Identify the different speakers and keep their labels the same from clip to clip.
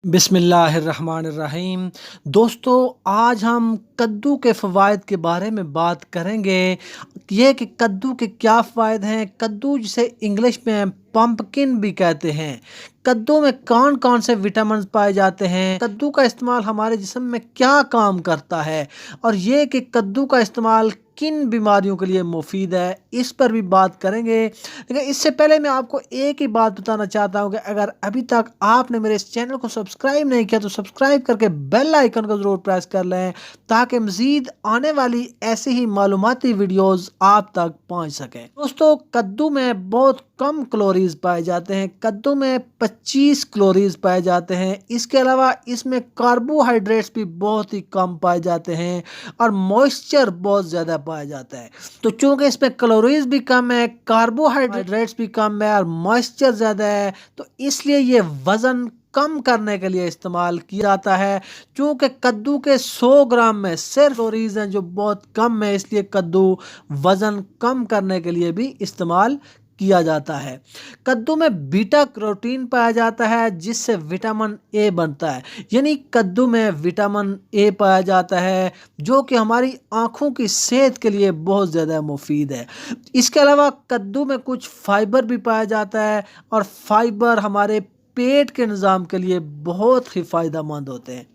Speaker 1: बिस्मिल्लाहिर्रहमानिर्रहीम। दोस्तों, आज हम कद्दू के फ़वाइद के बारे में बात करेंगे। ये कि कद्दू के क्या फ़ायदे हैं। कद्दू जिसे इंग्लिश में पम्पकिन भी कहते हैं। कद्दू में कौन कौन से विटामिन पाए जाते हैं, कद्दू का इस्तेमाल हमारे जिस्म में क्या काम करता है, और ये कि कद्दू का इस्तेमाल किन बीमारियों के लिए मुफीद है, इस पर भी बात करेंगे। लेकिन इससे पहले मैं आपको एक ही बात बताना चाहता हूँ कि अगर अभी तक आपने मेरे इस चैनल को सब्सक्राइब नहीं किया तो सब्सक्राइब करके बेल आइकन को ज़रूर प्रेस कर लें, ताकि मज़ीद आने वाली ऐसी ही मालूमाती वीडियोस आप तक पहुँच सकें। दोस्तों, कद्दू में बहुत कम कैलोरीज पाए जाते हैं। कद्दू में 25 कैलोरीज पाए जाते हैं। इसके अलावा इसमें कार्बोहाइड्रेट्स भी बहुत ही कम पाए जाते हैं और मॉइस्चर बहुत ज़्यादा पाया जाता है। तो चूंकि इसमें कैलोरीज भी कम है, कार्बोहाइड्रेट्स भी कम है और मॉइस्चर ज़्यादा है, तो इसलिए ये वज़न कम करने के लिए इस्तेमाल किया जाता है। चूँकि कद्दू के 100 ग्राम में सिर्फ कैलोरीज हैं जो बहुत कम है, इसलिए कद्दू वज़न कम करने के लिए भी इस्तेमाल किया जाता है। कद्दू में बीटा कैरोटीन पाया जाता है जिससे विटामिन ए बनता है। यानी कद्दू में विटामिन ए पाया जाता है जो कि हमारी आँखों की सेहत के लिए बहुत ज़्यादा मुफीद है। इसके अलावा कद्दू में कुछ फाइबर भी पाया जाता है और फाइबर हमारे पेट के निज़ाम के लिए बहुत ही फ़ायदेमंद होते हैं।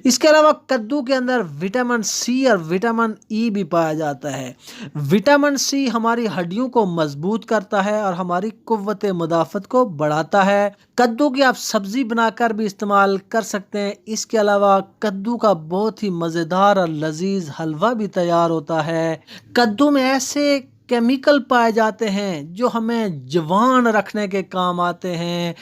Speaker 1: इसके अलावा कद्दू के अंदर विटामिन सी और विटामिन ई भी पाया जाता है। विटामिन सी हमारी हड्डियों को मजबूत करता है और हमारी कुव्वत मुदाफ़त को बढ़ाता है। कद्दू की आप सब्ज़ी बनाकर भी इस्तेमाल कर सकते हैं। इसके अलावा कद्दू का बहुत ही मज़ेदार और लजीज हलवा भी तैयार होता है। कद्दू में ऐसे केमिकल पाए जाते हैं जो हमें जवान रखने के काम आते हैं।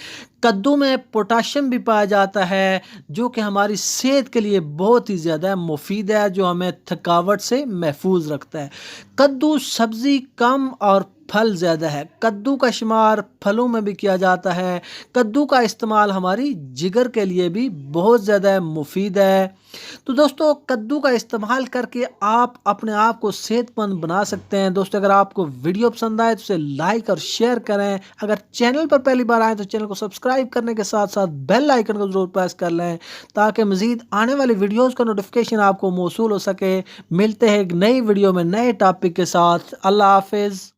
Speaker 1: कद्दू में पोटाशियम भी पाया जाता है जो कि हमारी सेहत के लिए बहुत ही ज़्यादा मुफीद है, जो हमें थकावट से महफूज रखता है। कद्दू सब्ज़ी कम और फल ज़्यादा है। कद्दू का शुमार फलों में भी किया जाता है। कद्दू का इस्तेमाल हमारी जिगर के लिए भी बहुत ज़्यादा मुफीद है। तो दोस्तों, कद्दू का इस्तेमाल करके आप अपने आप को सेहतमंद बना सकते हैं। दोस्तों, अगर आपको वीडियो पसंद आए तो उसे लाइक और शेयर करें। अगर चैनल पर पहली बार आए तो चैनल को सब्सक्राइब करने के साथ साथ बेल आइकन को ज़रूर प्रेस कर लें, ताकि मज़ीद आने वाली वीडियोज़ का नोटिफिकेशन आपको मौसूल हो सके। मिलते हैं एक नई वीडियो में नए टॉपिक के साथ। अल्लाह हाफिज़।